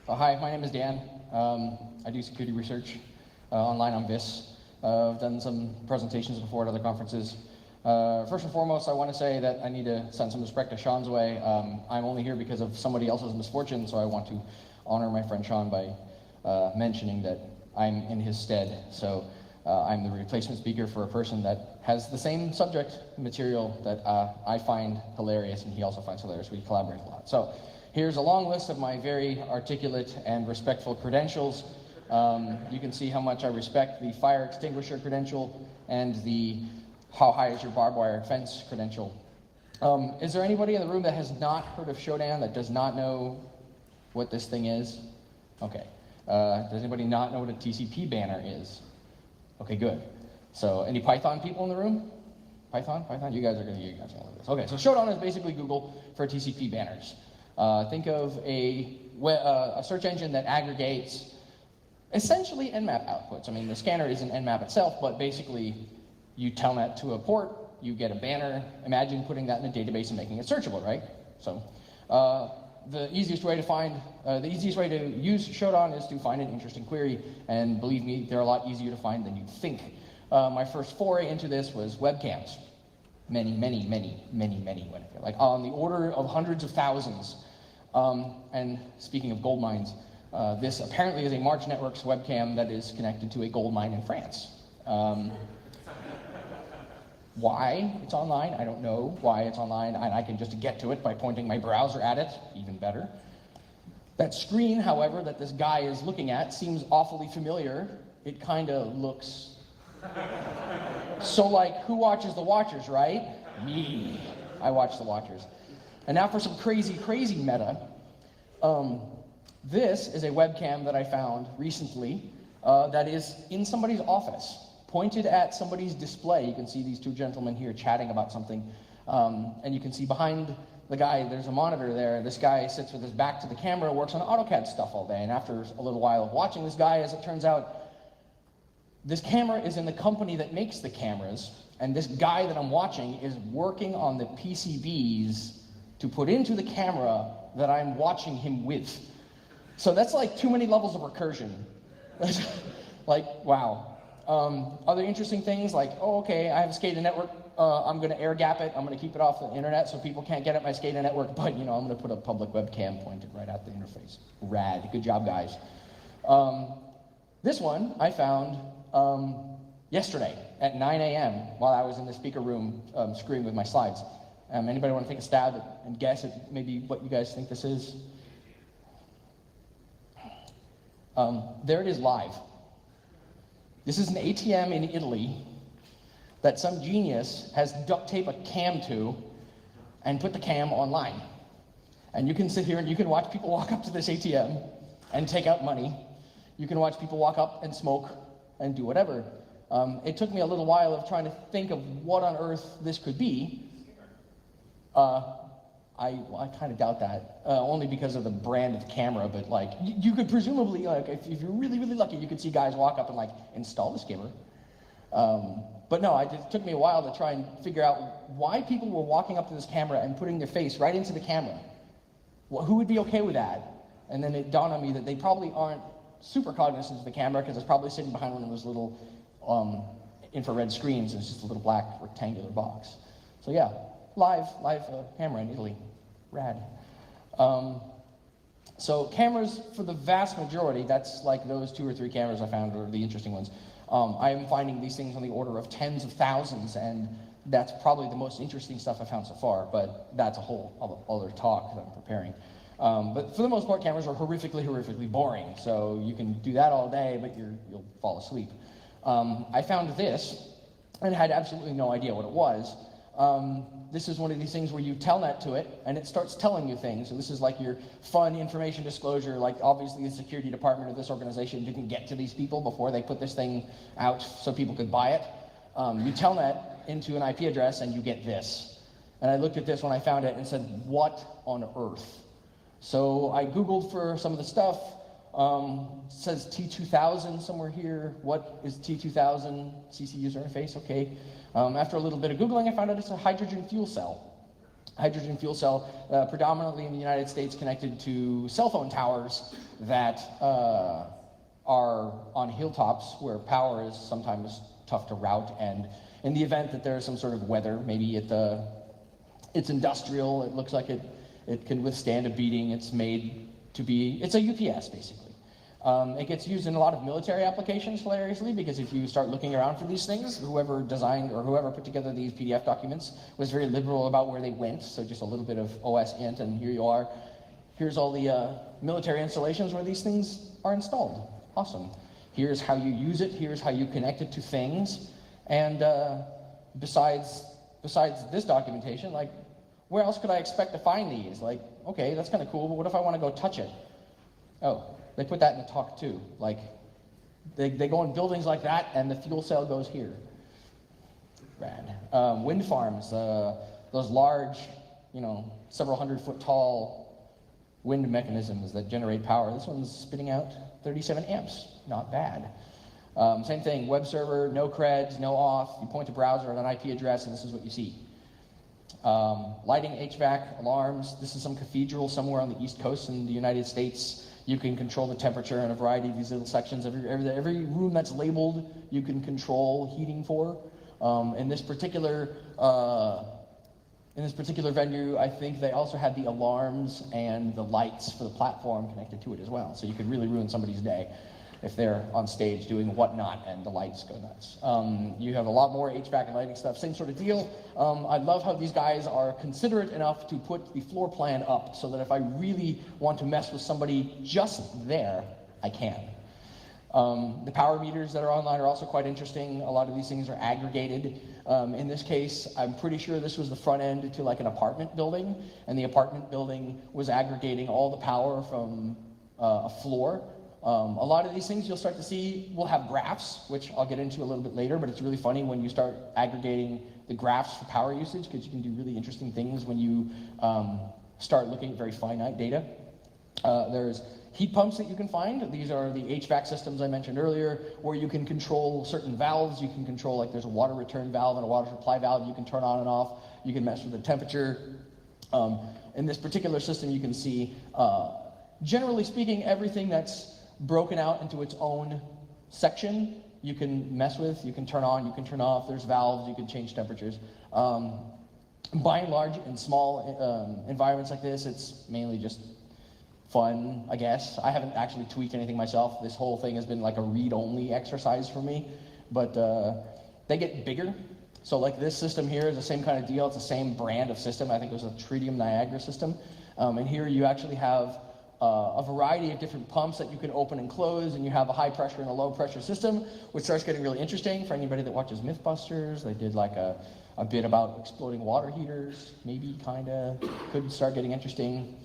Hi, my name is Dan. I do security research online on VIS. I've done some presentations before at other conferences. First and foremost, I want to say that I need to send some respect to Sean's way. I'm only here because of somebody else's misfortune, so I want to honor my friend Sean by mentioning that I'm in his stead. So I'm the replacement speaker for a person that has the same subject material that I find hilarious, and he also finds hilarious. We collaborate a lot. So here's a long list of my very articulate and respectful credentials. You can see how much I respect the fire extinguisher credential and the how high is your barbed wire fence credential. Is there anybody in the room that has not heard of Shodan, that does not know what this thing is? Okay. Does anybody not know what a TCP banner is? Okay, good. So any Python people in the room? Python? You guys are going to know this. Okay, so Shodan is basically Google for TCP banners. Think of a search engine that aggregates essentially Nmap outputs. I mean, the scanner isn't Nmap itself, but basically you telnet to a port, you get a banner. Imagine putting that in a database and making it searchable, right? So the easiest way to use Shodan is to find an interesting query, and believe me, they're a lot easier to find than you think. My first foray into this was webcams. Many, like on the order of hundreds of thousands. And speaking of gold mines, this apparently is a March Networks webcam that is connected to a gold mine in France. Why it's online, I don't know why it's online, and I can just get to it by pointing my browser at it, even better. That screen, however, that this guy is looking at seems awfully familiar. It kind of looks so like, who watches the Watchers, right? Me. I watch the Watchers. And now for some crazy meta. This is a webcam that I found recently that is in somebody's office, pointed at somebody's display. You can see these two gentlemen here chatting about something. And you can see behind the guy, there's a monitor there. This guy sits with his back to the camera, works on AutoCAD stuff all day. And after a little while of watching this guy, as it turns out, this camera is in the company that makes the cameras. And this guy that I'm watching is working on the PCBs to put into the camera that I'm watching him with. So that's like too many levels of recursion. Like, wow. Other interesting things like, oh, okay, I have a SCADA network. I'm going to air gap it. I'm going to keep it off the internet so people can't get at my SCADA network. But, I'm going to put a public webcam pointed right at the interface. Rad. Good job, guys. This one I found yesterday at 9 a.m. while I was in the speaker room screwing with my slides. Anybody want to take a stab and guess at maybe what you guys think this is? There it is live. This is an ATM in Italy that some genius has duct taped a cam to and put the cam online. And you can sit here and you can watch people walk up to this ATM and take out money. You can watch people walk up and smoke and do whatever. It took me a little while of trying to think of what on earth this could be. I kind of doubt that, only because of the brand of the camera, but like, you could presumably, like, if you're really lucky, you could see guys walk up and like, install the skimmer. But no, it took me a while to try and figure out why people were walking up to this camera and putting their face right into the camera. Well, who would be okay with that? And then it dawned on me that they probably aren't super cognizant of the camera, because it's probably sitting behind one of those little infrared screens, and it's just a little black rectangular box. So yeah. Live camera in Italy. Rad. So cameras, for the vast majority, that's like those 2 or 3 cameras I found are the interesting ones. I am finding these things on the order of tens of thousands, and that's probably the most interesting stuff I've found so far, but that's a whole other talk that I'm preparing. But for the most part, cameras are horrifically boring, so you can do that all day, but you'll fall asleep. I found this, and had absolutely no idea what it was. This is one of these things where you telnet to it, and it starts telling you things. So this is like your fun information disclosure. Like, obviously, the security department of this organization didn't get to these people before they put this thing out so people could buy it. You telnet into an IP address, and you get this. And I looked at this when I found it and said, what on earth? So I Googled for some of the stuff. It says T2000 somewhere here. What is T2000? CC user interface, okay. After a little bit of Googling, I found out it's a hydrogen fuel cell. hydrogen fuel cell, predominantly in the United States, connected to cell phone towers that are on hilltops where power is sometimes tough to route, and in the event that there's some sort of weather, maybe it's industrial, it looks like it can withstand a beating, it's made to be, it's a UPS basically. It gets used in a lot of military applications, hilariously, because if you start looking around for these things, whoever designed or whoever put together these PDF documents was very liberal about where they went, so just a little bit of OS int, and here you are. Here's all the military installations where these things are installed. Awesome. Here's how you use it, here's how you connect it to things, and besides this documentation, like, where else could I expect to find these? Like, okay, that's kind of cool, but what if I want to go touch it? Oh, they put that in the talk too. Like, they go in buildings like that, and the fuel cell goes here. Rad. Wind farms, those large, several 100-foot tall wind mechanisms that generate power. This one's spitting out 37 amps. Not bad. Same thing, web server, no creds, no auth. You point to browser at an IP address, and this is what you see. Lighting, HVAC, alarms. This is some cathedral somewhere on the East Coast in the United States. You can control the temperature in a variety of these little sections. Every room that's labeled, you can control heating for. In this particular venue, I think they also had the alarms and the lights for the platform connected to it as well. So you could really ruin somebody's day if they're on stage doing whatnot and the lights go nuts. You have a lot more HVAC and lighting stuff, same sort of deal. I love how these guys are considerate enough to put the floor plan up so that if I really want to mess with somebody just there, I can. The power meters that are online are also quite interesting. A lot of these things are aggregated. In this case, I'm pretty sure this was the front end to like an apartment building, and the apartment building was aggregating all the power from a floor. A lot of these things you'll start to see will have graphs, which I'll get into a little bit later, but it's really funny when you start aggregating the graphs for power usage, because you can do really interesting things when you start looking at very finite data. There's heat pumps that you can find. These are the HVAC systems I mentioned earlier, where you can control certain valves. You can control, like there's a water return valve and a water supply valve you can turn on and off. You can mess with the temperature. In this particular system, you can see, generally speaking, everything that's broken out into its own section, you can mess with, you can turn on, you can turn off, there's valves, you can change temperatures. By and large, in small environments like this, it's mainly just fun, I guess. I haven't actually tweaked anything myself. This whole thing has been like a read-only exercise for me, but they get bigger. So like this system here is the same kind of deal, it's the same brand of system. I think it was a Tritium Niagara system. And here you actually have a variety of different pumps that you can open and close, and you have a high pressure and a low pressure system, which starts getting really interesting for anybody that watches Mythbusters. They did like a bit about exploding water heaters, maybe, kinda, could start getting interesting.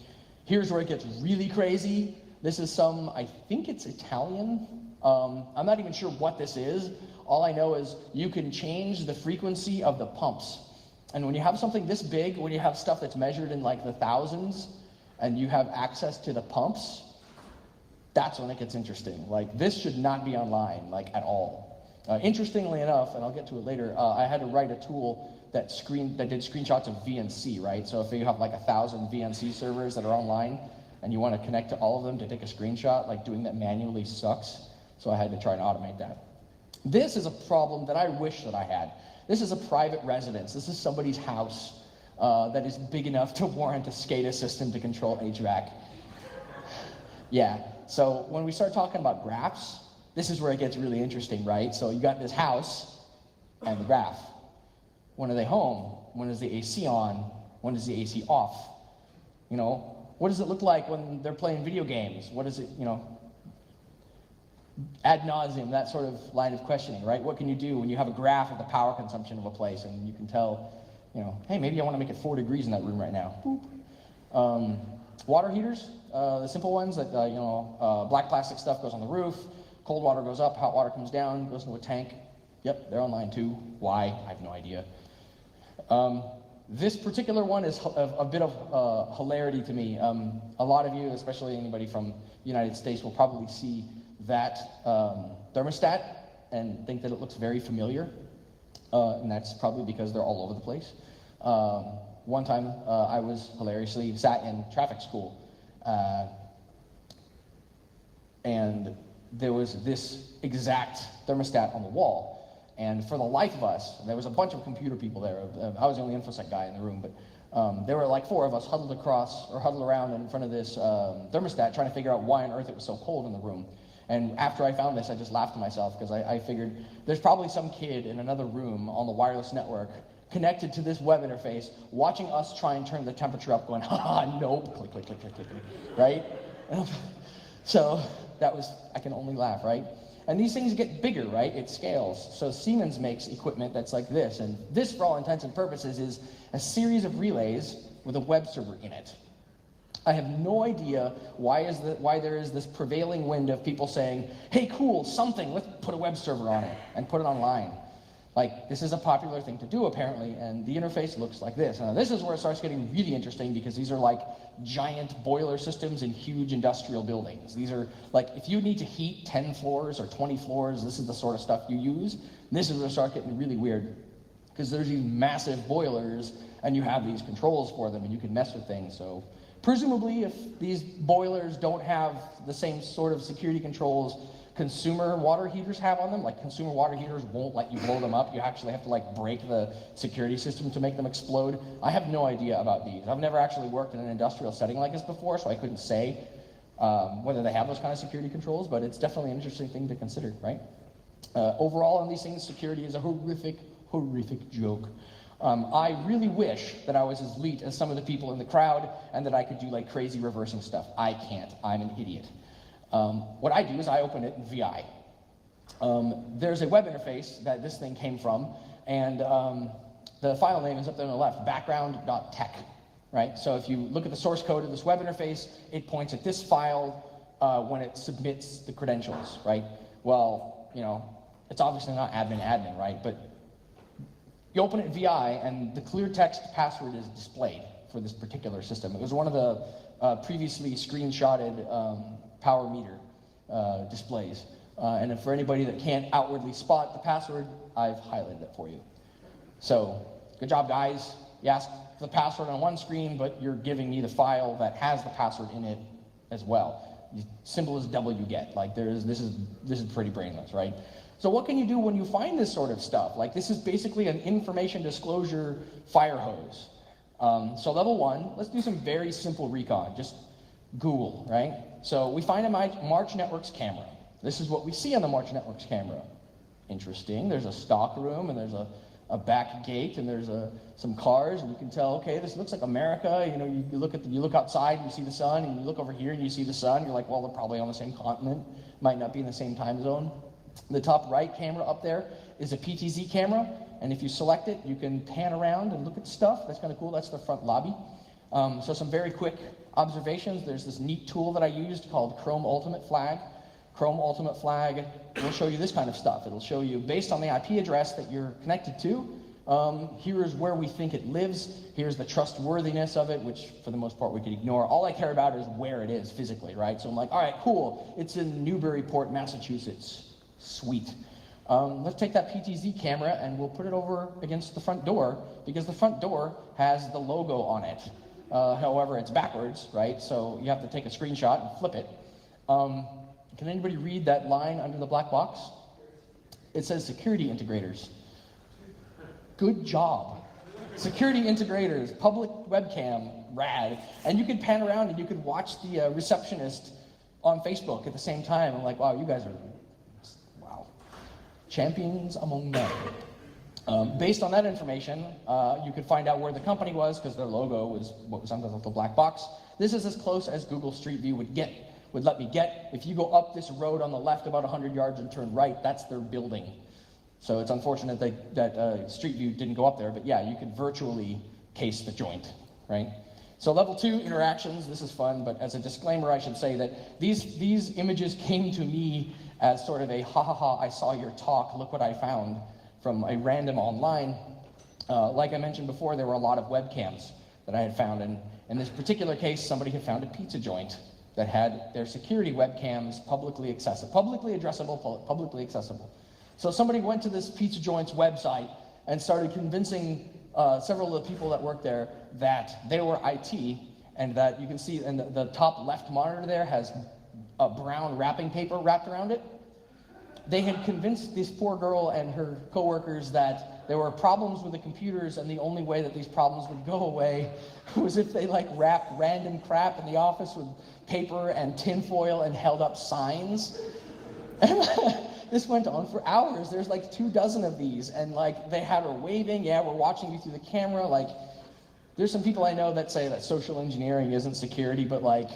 Here's where it gets really crazy. This is I think it's Italian. I'm not even sure what this is. All I know is you can change the frequency of the pumps. And when you have something this big, when you have stuff that's measured in like the thousands, and you have access to the pumps, that's when it gets interesting. Like, this should not be online, like, at all. Interestingly enough, and I'll get to it later, I had to write a tool that did screenshots of VNC, right? So if you have like 1,000 VNC servers that are online, and you want to connect to all of them to take a screenshot, like doing that manually sucks. So I had to try and automate that. This is a problem that I wish that I had. This is a private residence. This is somebody's house. That is big enough to warrant a SCADA system to control HVAC. Yeah, so when we start talking about graphs, this is where it gets really interesting, right? So you got this house and the graph. When are they home? When is the AC on? When is the AC off? What does it look like when they're playing video games? What is it, ad nauseum, that sort of line of questioning, right? What can you do when you have a graph of the power consumption of a place, and you can tell, hey, maybe I want to make it 4 degrees in that room right now. Boop. Water heaters, the simple ones that, black plastic stuff goes on the roof, cold water goes up, hot water comes down, goes into a tank. Yep, they're online too. Why? I have no idea. This particular one is a bit of hilarity to me. A lot of you, especially anybody from the United States, will probably see that thermostat and think that it looks very familiar. And that's probably because they're all over the place. One time I was hilariously sat in traffic school, and there was this exact thermostat on the wall. And for the life of us, there was a bunch of computer people there. I was the only InfoSec guy in the room, but there were like 4 of us huddled around in front of this thermostat trying to figure out why on earth it was so cold in the room. And after I found this, I just laughed to myself because I figured there's probably some kid in another room on the wireless network connected to this web interface, watching us try and turn the temperature up, going, ha, nope, click, click, click, click, click, click, right? So that was, I can only laugh, right? And these things get bigger, right? It scales. So Siemens makes equipment that's like this, and this, for all intents and purposes, is a series of relays with a web server in it. I have no idea why there is this prevailing wind of people saying, hey, cool, something, let's put a web server on it and put it online. Like, this is a popular thing to do, apparently, and the interface looks like this. Now, this is where it starts getting really interesting, because these are like giant boiler systems in huge industrial buildings. These are like, if you need to heat 10 floors or 20 floors, this is the sort of stuff you use. This is where it starts getting really weird, because there's these massive boilers, and you have these controls for them, and you can mess with things. So presumably, if these boilers don't have the same sort of security controls consumer water heaters have on them, like consumer water heaters won't let you blow them up. You actually have to like break the security system to make them explode. I have no idea about these. I've never actually worked in an industrial setting like this before, so I couldn't say whether they have those kind of security controls, but it's definitely an interesting thing to consider, right? Overall on these things, security is a horrific, horrific joke. I really wish that I was as elite as some of the people in the crowd and that I could do like crazy reversing stuff. I can't. I'm an idiot. What I do is I open it in VI. There's a web interface that this thing came from, and the file name is up there on the left, background.tech, right? So if you look at the source code of this web interface, it points at this file when it submits the credentials, right? Well, you know, it's obviously not admin, right? But you open it VI, and the clear text password is displayed for this particular system. It was one of the previously screenshotted power meter displays. And for anybody that can't outwardly spot the password, I've highlighted it for you. So, good job, guys. You asked for the password on one screen, but you're giving me the file that has the password in it as well. Simple as W get. Like, this is pretty brainless, right? So what can you do when you find this sort of stuff? Like, this is basically an information disclosure fire hose. So level 1, let's do some very simple recon. Just Google, right? So we find a March Networks camera. This is what we see on the March Networks camera. Interesting. There's a stock room, and there's a back gate, and there's some cars, and you can tell, okay, this looks like America. You know, you look outside and you see the sun, and you look over here and you see the sun. You're like, well, they're probably on the same continent. Might not be in the same time zone. The top right camera up there is a PTZ camera, and if you select it, you can pan around and look at stuff. That's kind of cool. That's the front lobby. So some very quick observations. There's this neat tool that I used called Chrome Ultimate Flag. Chrome Ultimate Flag will show you this kind of stuff. It'll show you, based on the IP address that you're connected to, here's where we think it lives, here's the trustworthiness of it, which for the most part we could ignore. All I care about is where it is physically, right? So I'm like, all right, cool, it's in Newburyport, Massachusetts. Sweet. Let's take that PTZ camera and we'll put it over against the front door, because the front door has the logo on it. However, it's backwards, right? So you have to take a screenshot and flip it. Can anybody read that line under the black box? It says security integrators. Good job. Security integrators, public webcam, rad. And you could pan around and you could watch the receptionist on Facebook at the same time. I'm like, wow, you guys are, wow, champions among men. Based on that information, you could find out where the company was, because their logo was what was under the black box. This is as close as Google Street View would let me get. If you go up this road on the left about 100 yards and turn right, that's their building. So it's unfortunate that Street View didn't go up there, but yeah, you could virtually case the joint, right? So level 2, interactions, this is fun, but as a disclaimer, I should say that these images came to me as sort of a ha ha ha, I saw your talk, look what I found, from a random online. Like I mentioned before, there were a lot of webcams that I had found, and in this particular case, somebody had found a pizza joint that had their security webcams publicly accessible, publicly addressable, publicly accessible. So somebody went to this pizza joint's website and started convincing several of the people that worked there that they were IT, and that you can see in the top left monitor there has a brown wrapping paper wrapped around it. They had convinced this poor girl and her coworkers that there were problems with the computers, and the only way that these problems would go away was if they like wrapped random crap in the office with paper and tinfoil and held up signs. And this went on for hours. There's like 24 of these, and like they had her waving, yeah, we're watching you through the camera. Like, there's some people I know that say that social engineering isn't security, but like,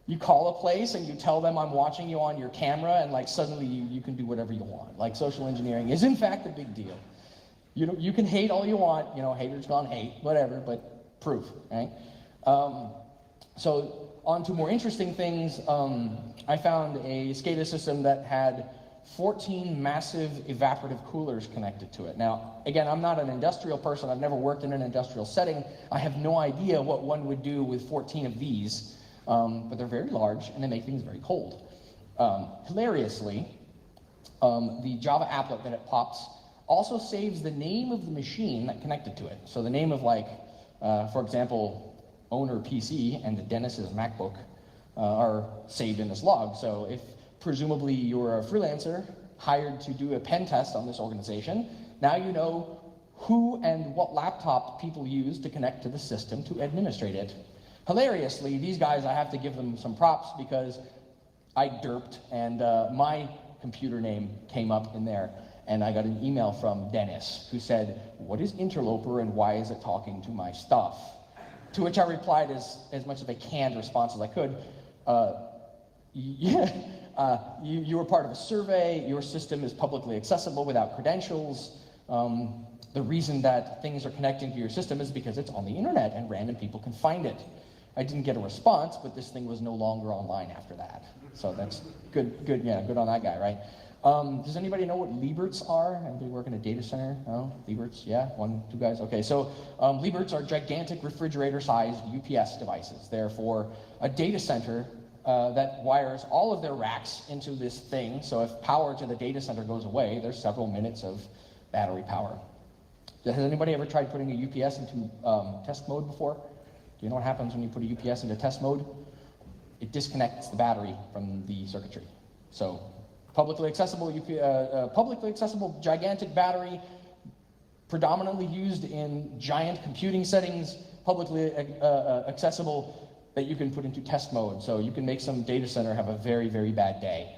you call a place and you tell them I'm watching you on your camera, and like suddenly you can do whatever you want. Like, social engineering is in fact a big deal. You can hate all you want, haters gonna hate, whatever, but proof, right? So on to more interesting things, I found a SCADA system that had 14 massive evaporative coolers connected to it. Now, again, I'm not an industrial person. I've never worked in an industrial setting. I have no idea what one would do with 14 of these, but they're very large and they make things very cold. Hilariously, the Java applet that it pops also saves the name of the machine that connected to it. So the name of, like, for example, owner PC and Dennis's MacBook are saved in this log. So if presumably you're a freelancer hired to do a pen test on this organization, now you know who and what laptop people use to connect to the system to administrate it. Hilariously, these guys, I have to give them some props because I derped and my computer name came up in there, and I got an email from Dennis who said, "What is Interloper and why is it talking to my stuff?" To which I replied as much of a canned response as I could. You were part of a survey. Your system is publicly accessible without credentials. The reason that things are connecting to your system is because it's on the internet and random people can find it. I didn't get a response, but this thing was no longer online after that. So that's good on that guy, right? Does anybody know what Lieberts are? Anybody work in a data center? No? Lieberts? Yeah? 1, 2 guys? Okay, so Lieberts are gigantic refrigerator-sized UPS devices. They're for a data center that wires all of their racks into this thing, so if power to the data center goes away, there's several minutes of battery power. Has anybody ever tried putting a UPS into test mode before? Do you know what happens when you put a UPS into test mode? It disconnects the battery from the circuitry. So publicly accessible gigantic battery, predominantly used in giant computing settings, publicly accessible, that you can put into test mode. So you can make some data center have a very, very bad day.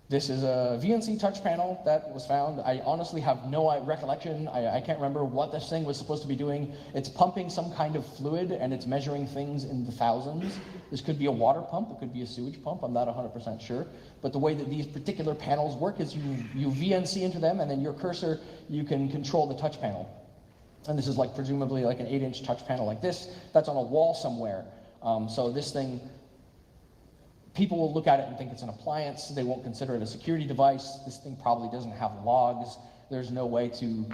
This is a VNC touch panel that was found. I honestly have no recollection. I can't remember what this thing was supposed to be doing. It's pumping some kind of fluid and it's measuring things in the thousands. This could be a water pump, it could be a sewage pump, I'm not 100% sure. But the way that these particular panels work is you VNC into them, and then your cursor, you can control the touch panel. And this is like presumably like an 8-inch touch panel like this, that's on a wall somewhere. So this thing, people will look at it and think it's an appliance. They won't consider it a security device. This thing probably doesn't have logs. There's no way to,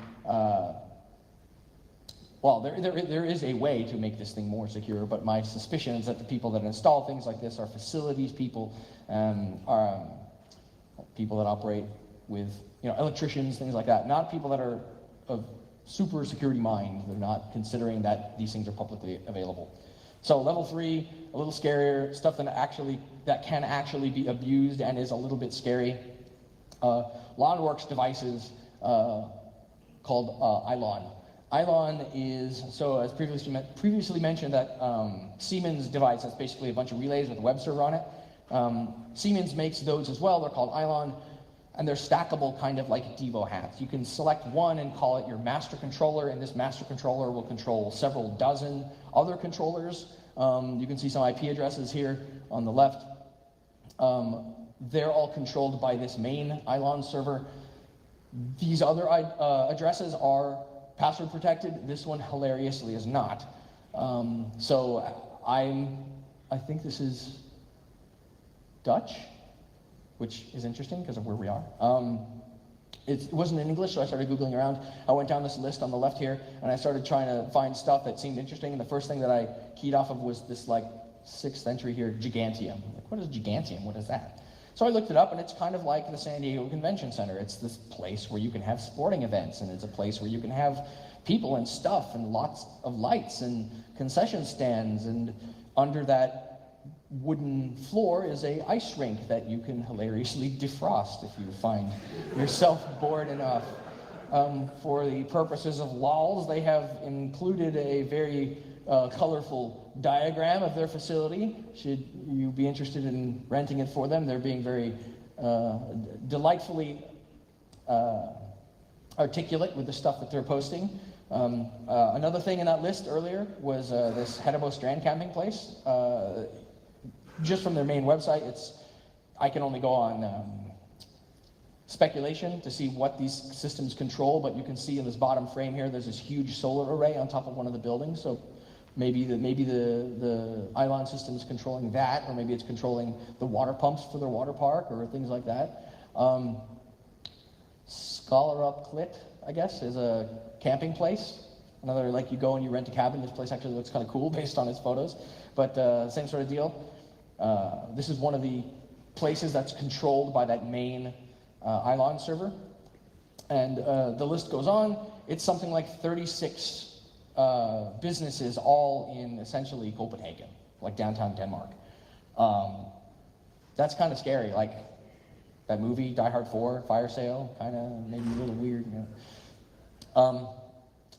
well, there is a way to make this thing more secure, but my suspicion is that the people that install things like this are facilities people, are people that operate with, electricians, things like that, not people that are of super security mind. They're not considering that these things are publicly available. So level 3, a little scarier, stuff that can actually be abused and is a little bit scary. LawnWorks devices called ILON. ILON is, so as previously mentioned, that Siemens device that's basically a bunch of relays with a web server on it. Siemens makes those as well. They're called ILON, and they're stackable, kind of like Devo hats. You can select one and call it your master controller, and this master controller will control several dozen other controllers. You can see some IP addresses here on the left. They're all controlled by this main ILON server. These other addresses are password protected. This one hilariously is not. So I think this is Dutch, which is interesting because of where we are. It wasn't in English, so I started Googling around. I went down this list on the left here, and I started trying to find stuff that seemed interesting, and the first thing that I keyed off of was this, like, 6th entry here, Gigantium. Like, what is Gigantium? What is that? So I looked it up, and it's kind of like the San Diego Convention Center. It's this place where you can have sporting events, and it's a place where you can have people and stuff and lots of lights and concession stands, and under that wooden floor is a ice rink that you can hilariously defrost if you find yourself bored enough. For the purposes of lols, they have included a very colorful diagram of their facility. Should you be interested in renting it for them, they're being very delightfully articulate with the stuff that they're posting. Another thing in that list earlier was this Hedebo Strand camping place. Just from their main website, I can only go on speculation to see what these systems control, but you can see in this bottom frame here, there's this huge solar array on top of one of the buildings. So maybe the Island system is controlling that, or maybe it's controlling the water pumps for their water park, or things like that. Scholar Up Clit, I guess, is a camping place. Another, like, you go and you rent a cabin. This place actually looks kind of cool based on its photos, but same sort of deal. This is one of the places that's controlled by that main Island server, and the list goes on. It's something like 36 businesses, all in essentially Copenhagen, like downtown Denmark. That's kind of scary. Like that movie Die Hard 4, Fire Sale, kind of maybe a little weird. You know?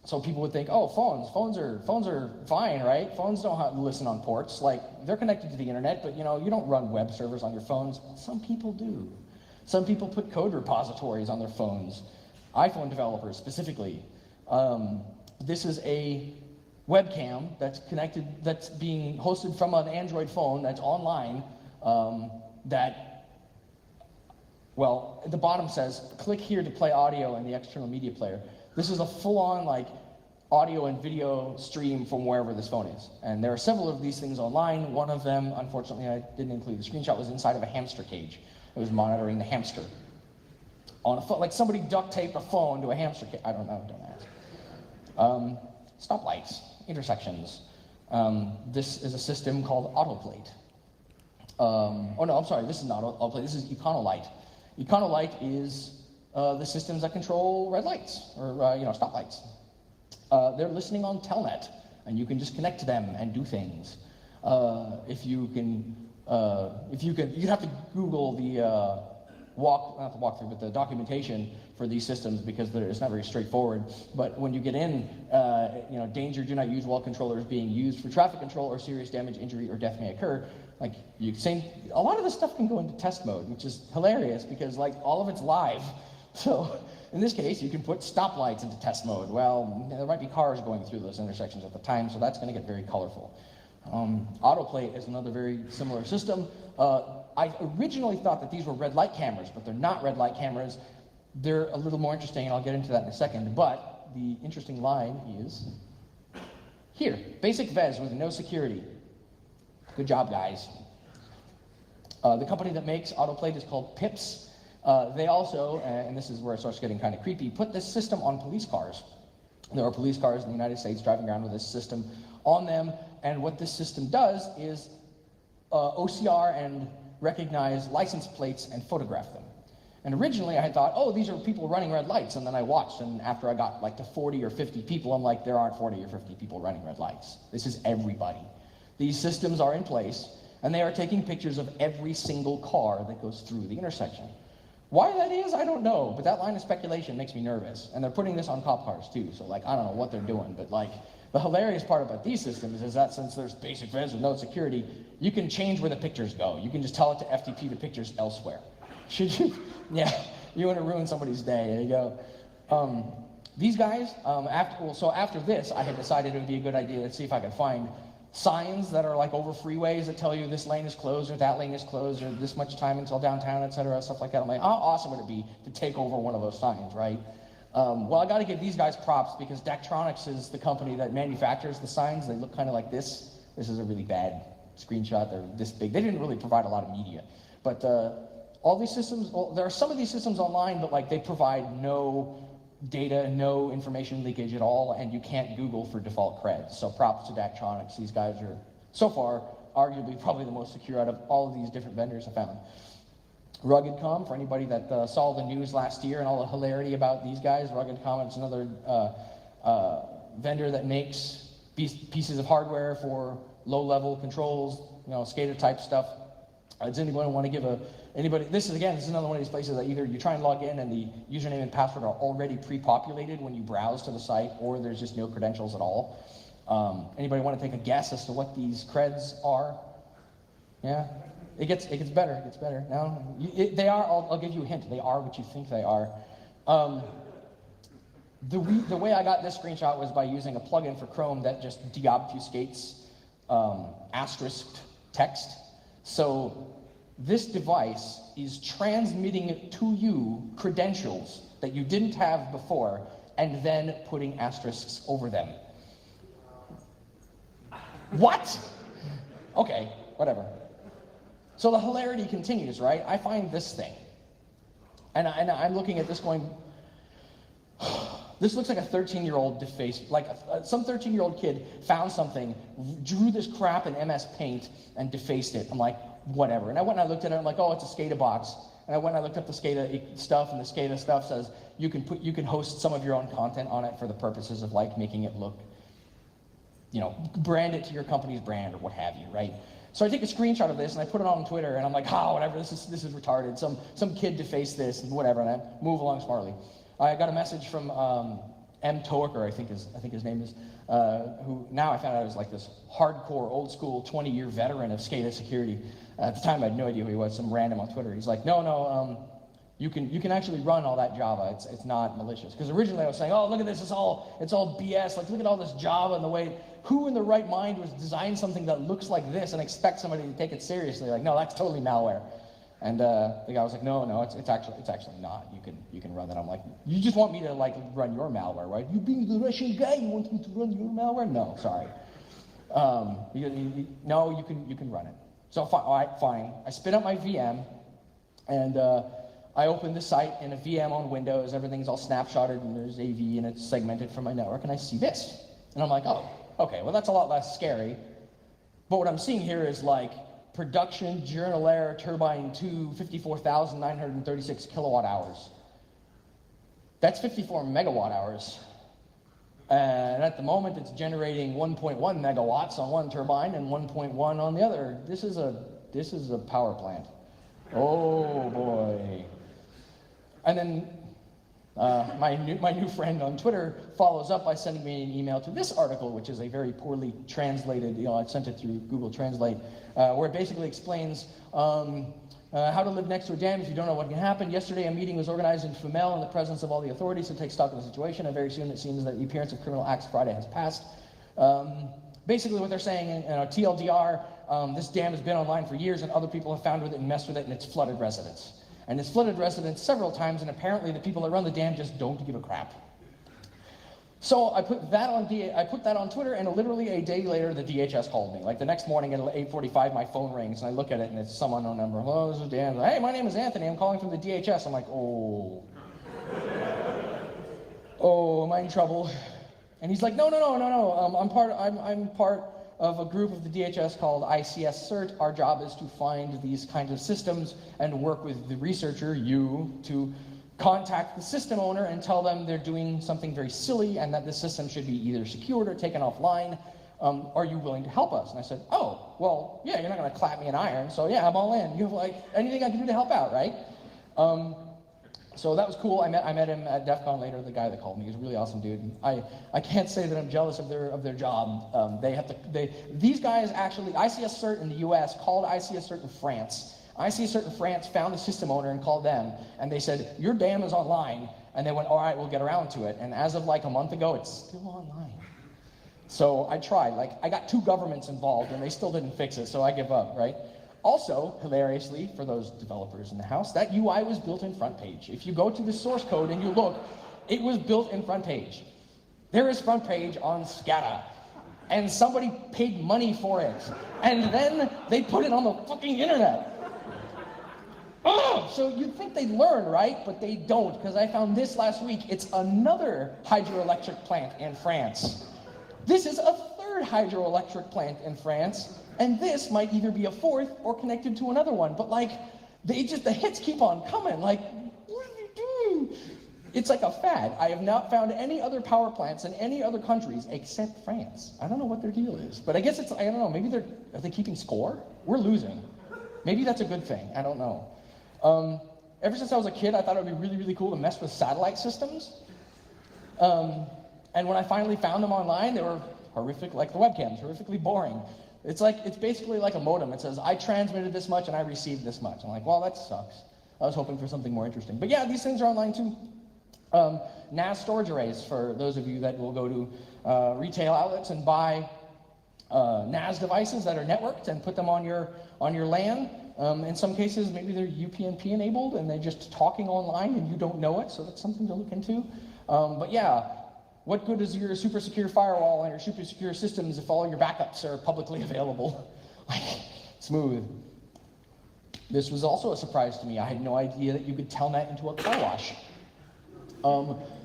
So people would think, oh, phones are fine, right? Phones don't have to listen on ports. Like, they're connected to the internet, but you don't run web servers on your phones. Some people do. Some people put code repositories on their phones, iPhone developers specifically. This is a webcam that's connected, that's being hosted from an Android phone that's online, well, at the bottom says, click here to play audio in the external media player. This is a full-on, like, audio and video stream from wherever this phone is. And there are several of these things online. One of them, unfortunately, I didn't include the screenshot, was inside of a hamster cage. It was monitoring the hamster on a phone, like somebody duct taped a phone to a hamster cage. I don't know, don't ask. Stoplights, intersections. This is a system called Autoplate. Oh no, I'm sorry, this is not Autoplate, this is Econolight. Econolight is the systems that control red lights, or stoplights. They're listening on Telnet, and you can just connect to them and do things. You have to Google the not the documentation for these systems, because it's not very straightforward. But when you get in, danger, do not use while controller is being used for traffic control, or serious damage, injury, or death may occur. Like, a lot of this stuff can go into test mode, which is hilarious because, like, all of it's live. So in this case, you can put stoplights into test mode. Well, there might be cars going through those intersections at the time, so that's going to get very colorful. Autoplate is another very similar system. I originally thought that these were red light cameras, but they're not red light cameras. They're a little more interesting, and I'll get into that in a second. But the interesting line is here: basic VES with no security. Good job, guys. The company that makes Autoplate is called Pips. They also, and this is where it starts getting kind of creepy, put this system on police cars. There are police cars in the United States driving around with this system on them, and what this system does is OCR and recognize license plates and photograph them. And originally I had thought, oh, these are people running red lights, and then I watched, and after I got like to 40 or 50 people, I'm like, there aren't 40 or 50 people running red lights. This is everybody. These systems are in place, and they are taking pictures of every single car that goes through the intersection. Why that is, I don't know, but that line of speculation makes me nervous. And they're putting this on cop cars too, so like, I don't know what they're doing, but like, the hilarious part about these systems is that since there's basic VES with no security, you can change where the pictures go. You can just tell it to FTP the pictures elsewhere. Should you? Yeah, you want to ruin somebody's day, there you go. These guys, after this, I had decided it would be a good idea to see if I could find signs that are like over freeways that tell you this lane is closed, or that lane is closed, or this much time until downtown, etc., stuff like that. I'm like, how awesome would it be to take over one of those signs, right? Well, I got to give these guys props, because Daktronics is the company that manufactures the signs. They look kind of like this. This is a really bad screenshot. They're this big. They didn't really provide a lot of media. But all these systems, well, there are some of these systems online, but like they provide no data, no information leakage at all, and you can't Google for default creds. So props to Daktronics. These guys are, so far, arguably probably the most secure out of all of these different vendors I found. RuggedCom, for anybody that saw the news last year and all the hilarity about these guys, RuggedCom is another vendor that makes pieces of hardware for low-level controls, SCADA type stuff. Does anyone want to give this is another one of these places that either you try and log in and the username and password are already pre-populated when you browse to the site, or there's just no credentials at all. Anybody want to take a guess as to what these creds are? Yeah? It gets better. No? They are, I'll give you a hint, they are what you think they are. The way I got this screenshot was by using a plugin for Chrome that just deobfuscates asterisked text. So this device is transmitting to you credentials that you didn't have before, and then putting asterisks over them. What? Okay, whatever. So the hilarity continues, right? I find this thing, and I'm looking at this going, this looks like a 13-year-old defaced, like some 13-year-old kid found something, drew this crap in MS Paint, and defaced it. I'm like, whatever. And I went and I looked at it, I'm like, oh, it's a SCADA box. And I went and I looked up the SCADA stuff, and the SCADA stuff says you can host some of your own content on it for the purposes of like making it look, brand it to your company's brand or what have you, right? So I take a screenshot of this and I put it on Twitter, and I'm like, whatever, this is retarded. Some kid defaced this and whatever, and I move along smartly. I got a message from M. Toeker, I think his name is, who now I found out was like this hardcore, old school, 20-year veteran of SCADA security. At the time, I had no idea who he was, some random on Twitter. He's like, no, you can actually run all that Java. It's not malicious. Because originally I was saying, oh, look at this, it's all BS. Like, look at all this Java and the way, who in their right mind would design something that looks like this and expect somebody to take it seriously? Like, no, that's totally malware. And the guy was like, no, it's actually not. You can run that. I'm like, you just want me to like run your malware, right? You being the Russian guy, you want me to run your malware? No, sorry. No, you can run it. So all right, fine. I spin up my VM, and I open the site in a VM on Windows. Everything's all snapshotted, and there's AV, and it's segmented from my network, and I see this. And I'm like, oh, okay, well, that's a lot less scary. But what I'm seeing here is like production journal error turbine 2, 54,936 kilowatt hours. That's 54 megawatt hours. And at the moment, it's generating 1.1 megawatts on one turbine and 1.1 on the other. This is a power plant. Oh boy. And then my new friend on Twitter follows up by sending me an email to this article, which is a very poorly translated, I sent it through Google Translate, where it basically explains how to live next to a dam if you don't know what can happen. Yesterday, a meeting was organized in Fumel in the presence of all the authorities to take stock of the situation, and very soon it seems that the appearance of criminal acts Friday has passed. Basically what they're saying, TLDR, this dam has been online for years, and other people have found with it and messed with it, and it's flooded residents. And it's flooded residents several times, and apparently the people that run the dam just don't give a crap. So I put that on Twitter, and literally a day later, the DHS called me. Like the next morning at 8:45, my phone rings, and I look at it, and it's some unknown number. Hello, this is Dan. Hey, my name is Anthony. I'm calling from the DHS. I'm like, oh. Oh, am I in trouble? And he's like, no. I'm part of a group of the DHS called ICS CERT. Our job is to find these kinds of systems and work with the researcher, you, to contact the system owner and tell them they're doing something very silly and that the system should be either secured or taken offline. Are you willing to help us? And I said, oh, well, yeah, you're not going to clap me in iron, so yeah, I'm all in. You have like anything I can do to help out, right? So that was cool. I met him at DEF CON later, the guy that called me. He's a really awesome dude. And I can't say that I'm jealous of their job. These guys actually, ICS CERT in the US called ICS CERT in France. ICS CERT in France found the system owner and called them, and they said, your dam is online. And they went, all right, we'll get around to it. And as of like a month ago, it's still online. So I tried. Like, I got 2 governments involved, and they still didn't fix it, so I give up, right? Also, hilariously, for those developers in the house, that UI was built in front page. If you go to the source code and you look, it was built in front page. There is front page on SCADA, and somebody paid money for it. And then they put it on the fucking internet. Oh, so you'd think they'd learn, right? But they don't, because I found this last week. It's another hydroelectric plant in France. This is a 3rd hydroelectric plant in France, and this might either be a 4th or connected to another one. But like, the hits keep on coming. Like, what are you doing? It's like a fad. I have not found any other power plants in any other countries except France. I don't know what their deal is, but I guess I don't know, maybe are they keeping score? We're losing. Maybe that's a good thing, I don't know. Ever since I was a kid, I thought it would be really, really cool to mess with satellite systems. And when I finally found them online, they were horrific, like the webcams, horrifically boring. It's basically like a modem. It says, I transmitted this much and I received this much. I'm like, well, that sucks. I was hoping for something more interesting. But yeah, these things are online too. NAS storage arrays, for those of you that will go to retail outlets and buy NAS devices that are networked and put them on your LAN. In some cases, maybe they're UPnP enabled and they're just talking online and you don't know it, so that's something to look into. But yeah, what good is your super secure firewall and your super secure systems if all your backups are publicly available? Like, smooth. This was also a surprise to me. I had no idea that you could telnet into a car wash.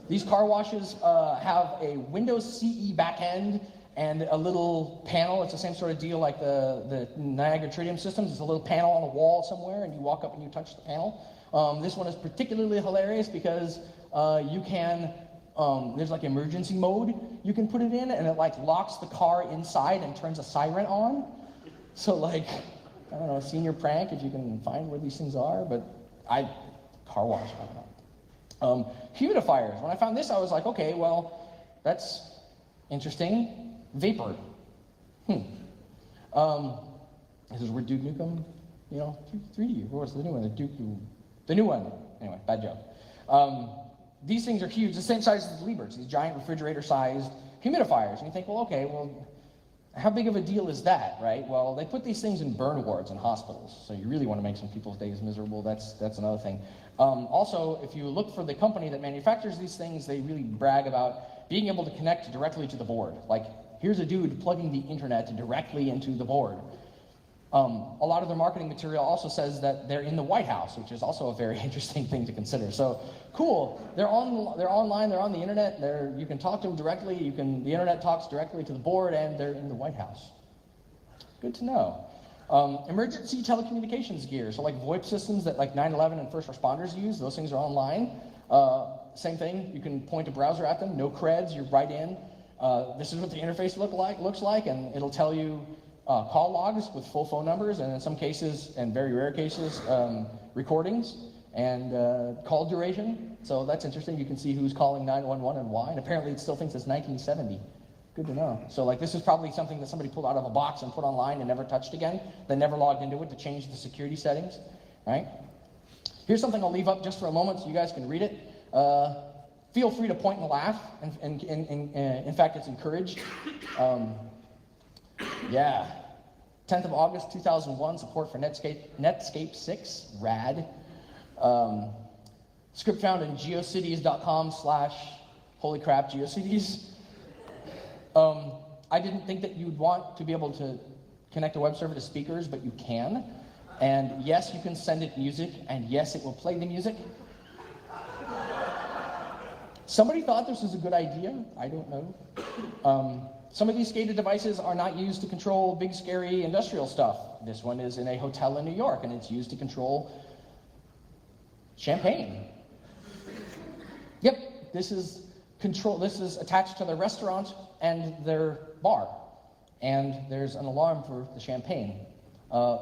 These car washes have a Windows CE backend and a little panel. It's the same sort of deal like the Niagara Tritium systems. It's a little panel on a wall somewhere, and you walk up and you touch the panel. This one is particularly hilarious because you can, there's like emergency mode you can put it in, and it like locks the car inside and turns a siren on. So like, I don't know, senior prank if you can find where these things are, but car wash, I don't know. Humidifiers. When I found this, I was like, okay, well, that's interesting. Vapor. This is where Duke Nukem, 3D. What was the new one? The new one. Anyway, bad joke. These things are huge, the same size as the Liebherts, these giant refrigerator-sized humidifiers. And you think, well, okay, well, how big of a deal is that, right? Well, they put these things in burn wards in hospitals, so you really want to make some people's days miserable. That's another thing. Also, if you look for the company that manufactures these things, they really brag about being able to connect directly to the board. Like, here's a dude plugging the internet directly into the board. A lot of their marketing material also says that they're in the White House, which is also a very interesting thing to consider. So, cool. They're online. They're on the internet. You can talk to them directly. The internet talks directly to the board, and they're in the White House. Good to know. Emergency telecommunications gear, so like VoIP systems that like 9/11 and first responders use. Those things are online. Same thing. You can point a browser at them. No creds. You're right in. This is what the interface looks like, and it'll tell you call logs with full phone numbers, and in some cases, and very rare cases, recordings and call duration. So that's interesting. You can see who's calling 911 and why. And apparently, it still thinks it's 1970. Good to know. So like this is probably something that somebody pulled out of a box and put online and never touched again. They never logged into it to change the security settings. Right? Here's something I'll leave up just for a moment so you guys can read it. Feel free to point and laugh. And in fact, it's encouraged. Yeah. 10th of August 2001, support for Netscape 6, rad. Script found in geocities.com/holy crap geocities. I didn't think that you'd want to be able to connect a web server to speakers, but you can. And yes, you can send it music, and yes, it will play the music. Somebody thought this was a good idea. I don't know. Some of these SCADA devices are not used to control big, scary industrial stuff. This one is in a hotel in New York, and it's used to control champagne. Yep, this is attached to the restaurant and their bar. And there's an alarm for the champagne.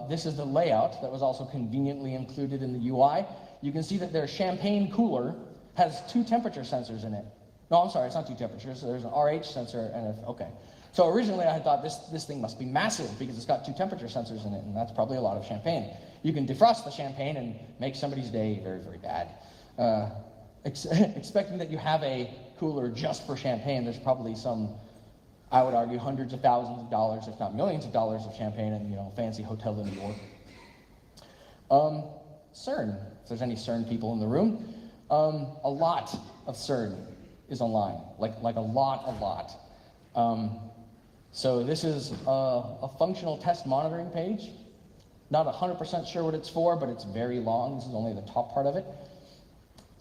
This is the layout that was also conveniently included in the UI. You can see that their champagne cooler has 2 temperature sensors in it. No, I'm sorry, it's not 2 temperatures. So there's an RH sensor and okay. So originally I had thought this thing must be massive because it's got 2 temperature sensors in it, and that's probably a lot of champagne. You can defrost the champagne and make somebody's day very, very bad. Expecting that you have a cooler just for champagne, there's probably some, I would argue, hundreds of thousands of dollars, if not millions of dollars of champagne in a fancy hotel in New York. CERN, if there's any CERN people in the room, a lot of CERN is online, like a lot. So this is a functional test monitoring page. Not 100% sure what it's for, but it's very long. This is only the top part of it.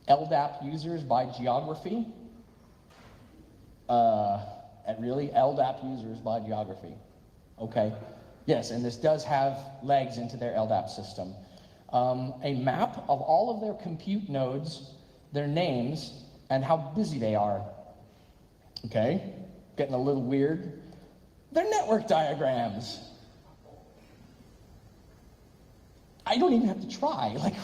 LDAP users by geography. Really? LDAP users by geography. Okay. Yes, and this does have legs into their LDAP system. a map of all of their compute nodes, their names, and how busy they are. Okay, getting a little weird. They're network diagrams. I don't even have to try. Like,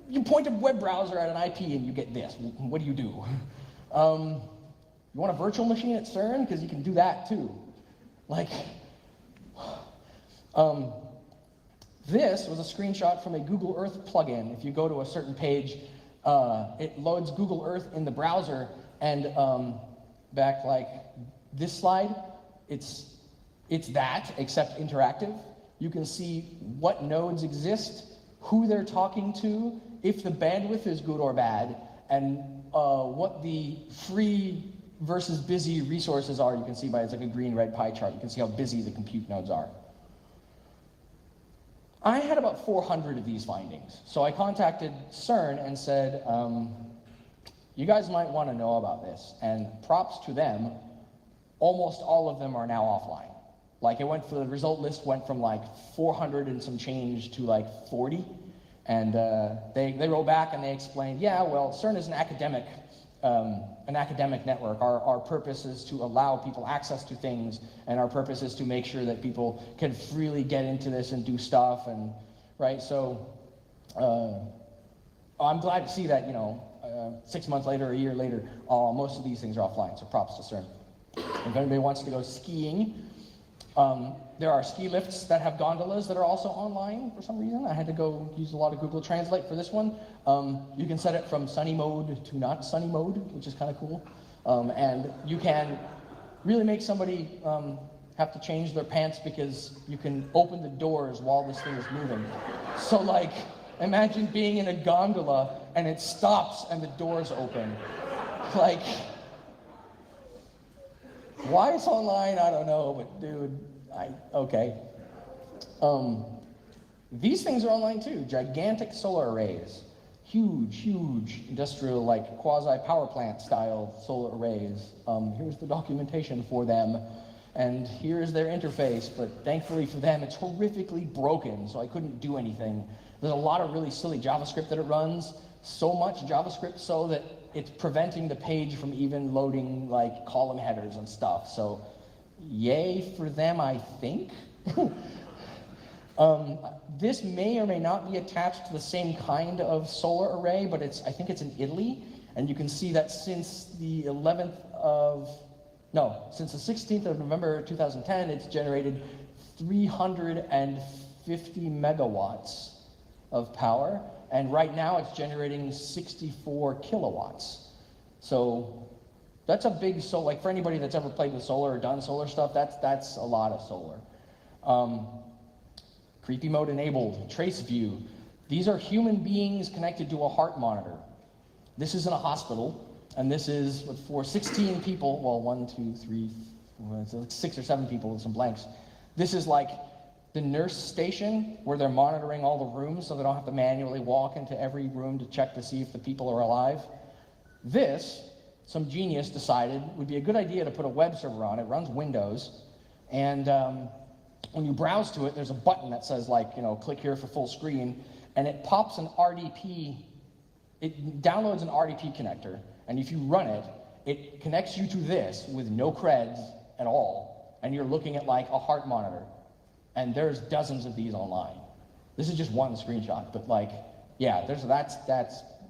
you point a web browser at an IP and you get this. What do? You want a virtual machine at CERN? Because you can do that too. Like, this was a screenshot from a Google Earth plugin. If you go to a certain page, it loads Google Earth in the browser, and back like this slide, it's that, except interactive. You can see what nodes exist, who they're talking to, if the bandwidth is good or bad, and what the free versus busy resources are. You can see by it's like a green-red pie chart. You can see how busy the compute nodes are. I had about 400 of these findings. So I contacted CERN and said, you guys might want to know about this. And props to them, almost all of them are now offline. Like the result list went from like 400 and some change to like 40. And they wrote back and they explained, yeah, well, CERN is an academic network. Our purpose is to allow people access to things, and our purpose is to make sure that people can freely get into this and do stuff, and right. So I'm glad to see that 6 months later, or a year later, most of these things are offline. So props to CERN. If anybody wants to go skiing, there are ski lifts that have gondolas that are also online for some reason. I had to go use a lot of Google Translate for this one. You can set it from sunny mode to not sunny mode, which is kind of cool. And you can really make somebody have to change their pants because you can open the doors while this thing is moving. So like, imagine being in a gondola and it stops and the doors open. Like, why it's online, I don't know, but dude, okay. These things are online too, gigantic solar arrays. Huge industrial, like quasi-power plant style solar arrays. Here's the documentation for them, and here's their interface, but thankfully for them, it's horrifically broken, so I couldn't do anything. There's a lot of really silly JavaScript that it runs, so much JavaScript so that it's preventing the page from even loading like column headers and stuff. So yay for them, I think. This may or may not be attached to the same kind of solar array, but I think it's in Italy. And you can see that since the 16th of November 2010, it's generated 350 megawatts of power. And right now it's generating 64 kilowatts. So that's a big, like for anybody that's ever played with solar or done solar stuff, that's a lot of solar. Creepy mode enabled, trace view. These are human beings connected to a heart monitor. This is in a hospital, and this is for 16 people, well, 1, 2, 3, 4, it's like 6 or 7 people with some blanks. This is like the nurse station where they're monitoring all the rooms so they don't have to manually walk into every room to check to see if the people are alive. This, some genius decided, would be a good idea to put a web server on. It runs Windows, and when you browse to it, there's a button that says like, click here for full screen, and it pops an RDP, it downloads an RDP connector, and if you run it, it connects you to this with no creds at all, and you're looking at like a heart monitor, and there's dozens of these online. This is just one screenshot, but like, yeah,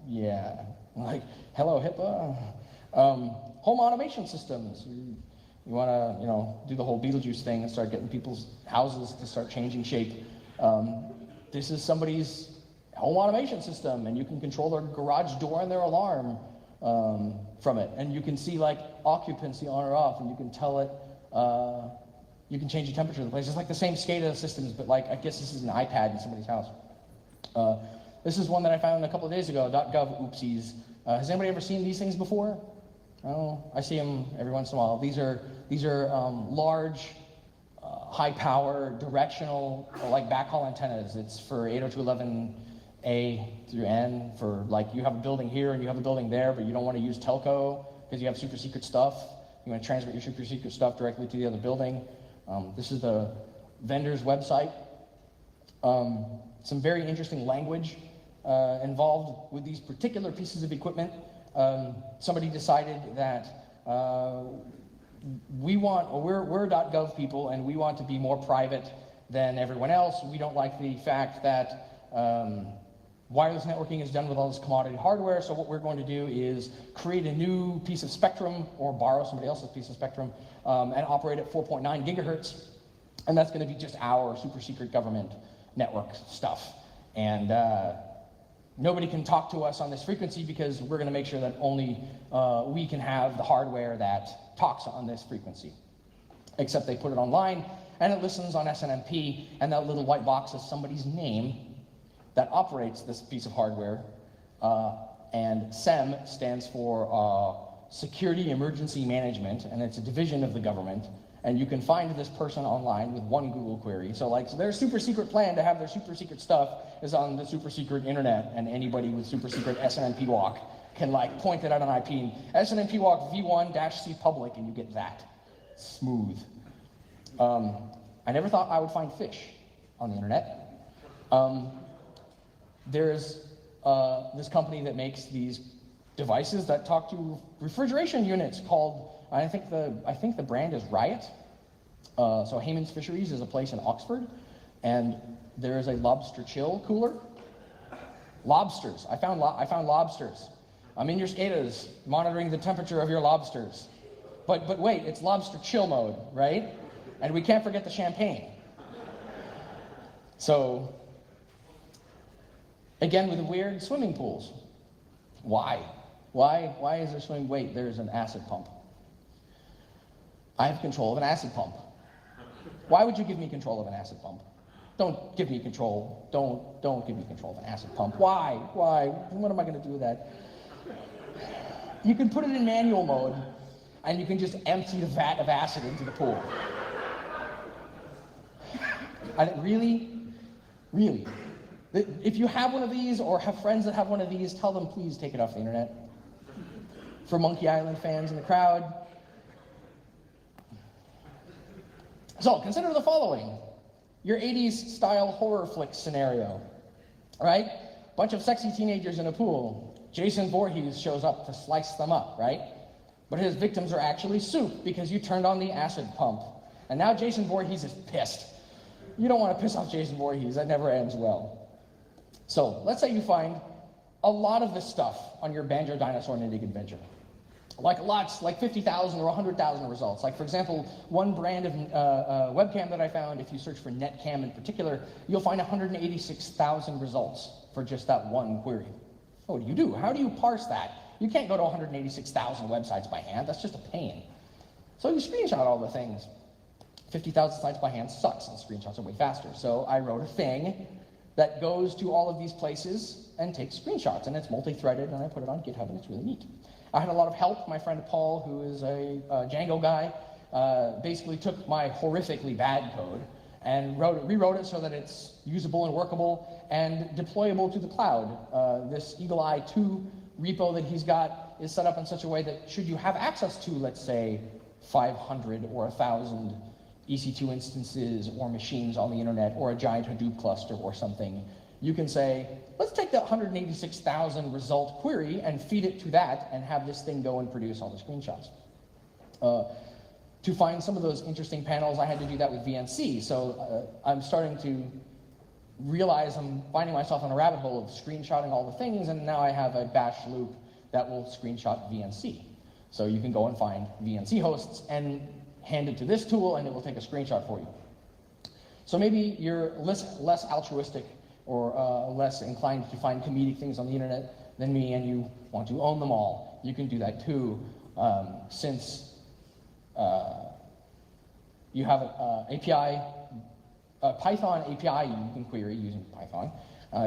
yeah, like, hello HIPAA. Home automation systems. You want to, do the whole Beetlejuice thing and start getting people's houses to start changing shape. This is somebody's home automation system, and you can control their garage door and their alarm from it. And you can see like occupancy on or off, and you can tell it, you can change the temperature of the place. It's like the same SCADA systems, but like, I guess this is an iPad in somebody's house. This is one that I found a couple of days ago, .gov oopsies. Has anybody ever seen these things before? Oh, I see them every once in a while. These are large, high-power, directional, like backhaul antennas. It's for 802.11a through n. For like, you have a building here and you have a building there, but you don't want to use telco because you have super secret stuff. You want to transmit your super secret stuff directly to the other building. This is the vendor's website. Some very interesting language involved with these particular pieces of equipment. Somebody decided that we're .gov people, and we want to be more private than everyone else. We don't like the fact that wireless networking is done with all this commodity hardware, so what we're going to do is create a new piece of spectrum, or borrow somebody else's piece of spectrum, and operate at 4.9 gigahertz, and that's going to be just our super secret government network stuff. And nobody can talk to us on this frequency because we're going to make sure that only we can have the hardware that talks on this frequency. Except they put it online, and it listens on SNMP, and that little white box is somebody's name that operates this piece of hardware. And SEM stands for Security Emergency Management, and it's a division of the government. And you can find this person online with one Google query. So their super secret plan to have their super secret stuff is on the super secret internet, and anybody with super secret SNMP walk can point it out on IP, and SNMP walk v1-c public, and you get that. Smooth. I never thought I would find fish on the internet. There's this company that makes these devices that talk to refrigeration units called, I think the brand is Riot. So Hayman's Fisheries is a place in Oxford, and there is a lobster chill cooler. Lobsters. I found lobsters. I'm in your SCADAs monitoring the temperature of your lobsters. But wait, it's lobster chill mode, right? And we can't forget the champagne. So, again with the weird swimming pools. Why? Why is there swimming? Wait, there's an acid pump. I have control of an acid pump. Why would you give me control of an acid pump? Don't give me control. Don't give me control of an acid pump. Why? What am I going to do with that? You can put it in manual mode, and you can just empty the vat of acid into the pool. Really? If you have one of these, or have friends that have one of these, tell them please take it off the internet. For Monkey Island fans in the crowd. So, consider the following. Your 80s style horror flick scenario, right? Bunch of sexy teenagers in a pool. Jason Voorhees shows up to slice them up, right? But his victims are actually soup because you turned on the acid pump. And now Jason Voorhees is pissed. You don't want to piss off Jason Voorhees. That never ends well. So, let's say you find a lot of this stuff on your Banjo Dinosaur Knitting adventure. Like 50,000 or 100,000 results. Like, for example, one brand of webcam that I found, if you search for netcam in particular, you'll find 186,000 results for just that one query. What do you do? How do you parse that? You can't go to 186,000 websites by hand. That's just a pain. So you screenshot all the things. 50,000 sites by hand sucks, and screenshots are way faster. So I wrote a thing that goes to all of these places and takes screenshots, and it's multi-threaded, and I put it on GitHub, and it's really neat. I had a lot of help. My friend Paul, who is a Django guy, basically took my horrifically bad code and rewrote it so that it's usable and workable and deployable to the cloud. This Eagle Eye 2 repo that he's got is set up in such a way that should you have access to, let's say, 500 or 1,000 EC2 instances or machines on the internet, or a giant Hadoop cluster or something, you can say, let's take that 186,000 result query and feed it to that and have this thing go and produce all the screenshots. To find some of those interesting panels, I had to do that with VNC. So I'm starting to realize I'm finding myself in a rabbit hole of screenshotting all the things, and now I have a bash loop that will screenshot VNC. So you can go and find VNC hosts and hand it to this tool, and it will take a screenshot for you. So maybe you're less altruistic or less inclined to find comedic things on the internet than me, and you want to own them all. You can do that too, since you have an API, a Python API you can query using Python.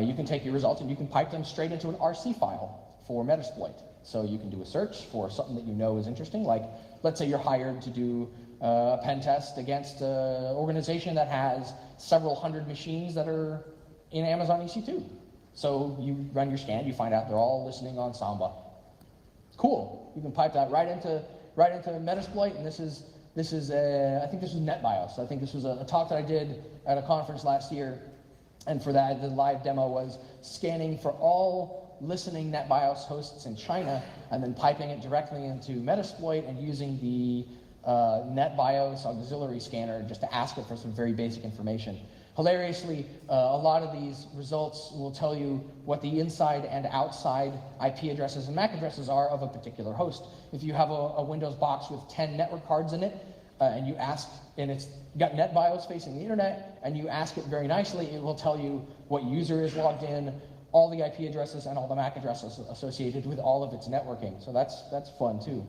You can take your results and you can pipe them straight into an RC file for Metasploit. So you can do a search for something that you know is interesting, like let's say you're hired to do a pen test against an organization that has several hundred machines that are in Amazon EC2. So you run your scan, you find out they're all listening on Samba. Cool. You can pipe that right into Metasploit, and this is I think this was NetBIOS. I think this was a talk that I did at a conference last year, And for that, the live demo was scanning for all listening NetBIOS hosts in China and then piping it directly into Metasploit and using the NetBIOS auxiliary scanner just to ask it for some very basic information. Hilariously, a lot of these results will tell you what the inside and outside IP addresses and MAC addresses are of a particular host. If you have a Windows box with 10 network cards in it, and you ask, and it's got NetBIOS facing the internet, and you ask it very nicely, it will tell you what user is logged in, all the IP addresses and all the MAC addresses associated with all of its networking. So that's fun too.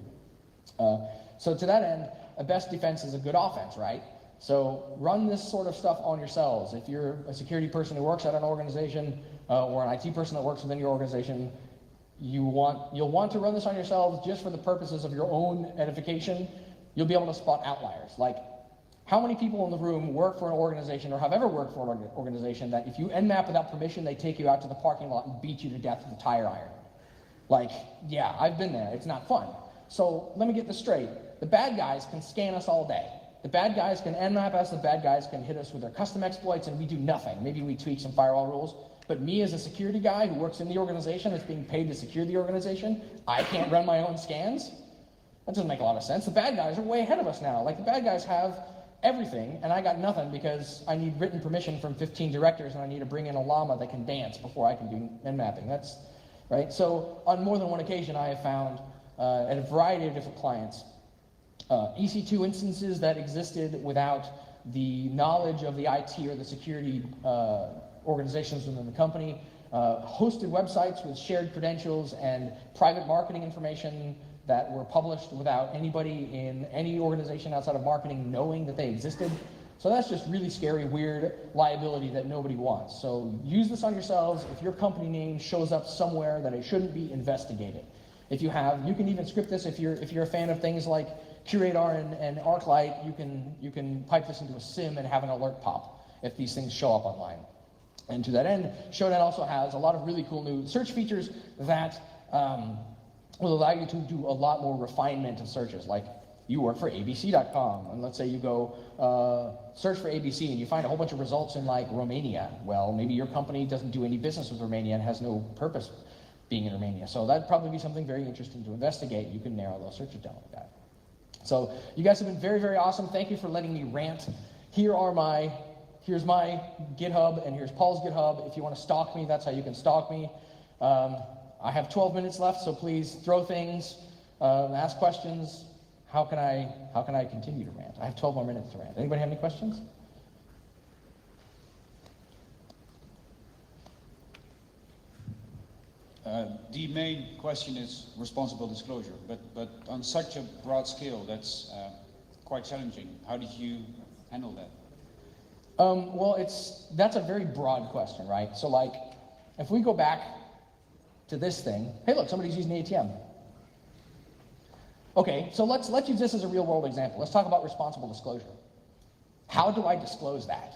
So to that end, a best defense is a good offense, right? So run this sort of stuff on yourselves. If you're a security person who works at an organization or an IT person that works within your organization, you'll want to run this on yourselves just for the purposes of your own edification. You'll be able to spot outliers. Like, how many people in the room work for an organization or have ever worked for an organization that if you nmap without permission, they take you out to the parking lot and beat you to death with a tire iron? Like, yeah, I've been there. It's not fun. So let me get this straight. The bad guys can scan us all day. The bad guys can nmap us, the bad guys can hit us with their custom exploits, and we do nothing. Maybe we tweak some firewall rules, but me as a security guy who works in the organization, that's being paid to secure the organization, I can't run my own scans? That doesn't make a lot of sense. The bad guys are way ahead of us now. Like, the bad guys have everything, and I got nothing because I need written permission from 15 directors, and I need to bring in a llama that can dance before I can do nmapping. That's, right? So on more than one occasion, I have found at a variety of different clients, EC2 instances that existed without the knowledge of the IT or the security organizations within the company, hosted websites with shared credentials and private marketing information that were published without anybody in any organization outside of marketing knowing that they existed. So that's just really scary, weird liability that nobody wants. So use this on yourselves. If your company name shows up somewhere that it shouldn't be, investigate it. If you have, you can even script this. If you're a fan of things like QRadar and ArcLight, you can pipe this into a SIM and have an alert pop if these things show up online. And to that end, Shodan also has a lot of really cool new search features that will allow you to do a lot more refinement of searches. Like, you work for abc.com, and let's say you go search for ABC and you find a whole bunch of results in like Romania. Well, maybe your company doesn't do any business with Romania and has no purpose being in Romania. So that'd probably be something very interesting to investigate. You can narrow those searches down like that. So you guys have been very, very awesome. Thank you for letting me rant. Here's my GitHub, and here's Paul's GitHub. If you want to stalk me, that's how you can stalk me. I have 12 minutes left, so please throw things, ask questions. How can I continue to rant? I have 12 more minutes to rant. Anybody have any questions? The main question is responsible disclosure, but on such a broad scale, that's quite challenging. How did you handle that? Well, that's a very broad question, right? So, like, if we go back to this thing, hey, look, somebody's using the ATM. Okay, so let's use this as a real-world example. Let's talk about responsible disclosure. How do I disclose that?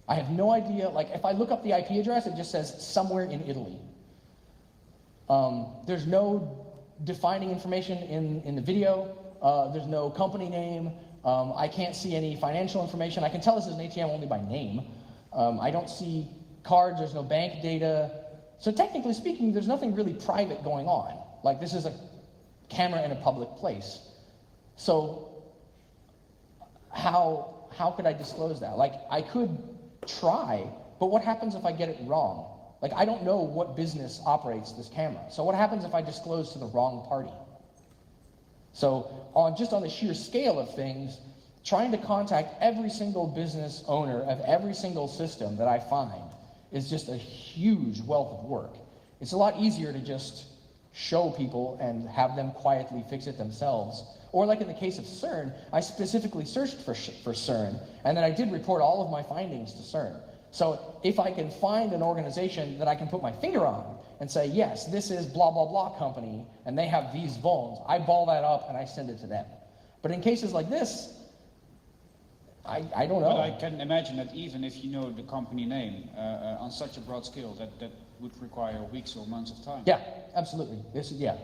I have no idea. Like, if I look up the IP address, it just says somewhere in Italy. There's no defining information in the video. There's no company name. I can't see any financial information. I can tell this is an ATM only by name. I don't see cards. There's no bank data. So technically speaking, there's nothing really private going on. Like, this is a camera in a public place. So how could I disclose that? Like, I could try, but what happens if I get it wrong? Like, I don't know what business operates this camera. So what happens if I disclose to the wrong party? So just on the sheer scale of things, trying to contact every single business owner of every single system that I find is just a huge wealth of work. It's a lot easier to just show people and have them quietly fix it themselves. Or like in the case of CERN, I specifically searched for CERN, and then I did report all of my findings to CERN. So if I can find an organization that I can put my finger on and say, yes, this is blah, blah, blah company, and they have these vulns, I ball that up and I send it to them. But in cases like this, I don't know. But I can imagine that even if you know the company name on such a broad scale, that would require weeks or months of time. Yeah, absolutely.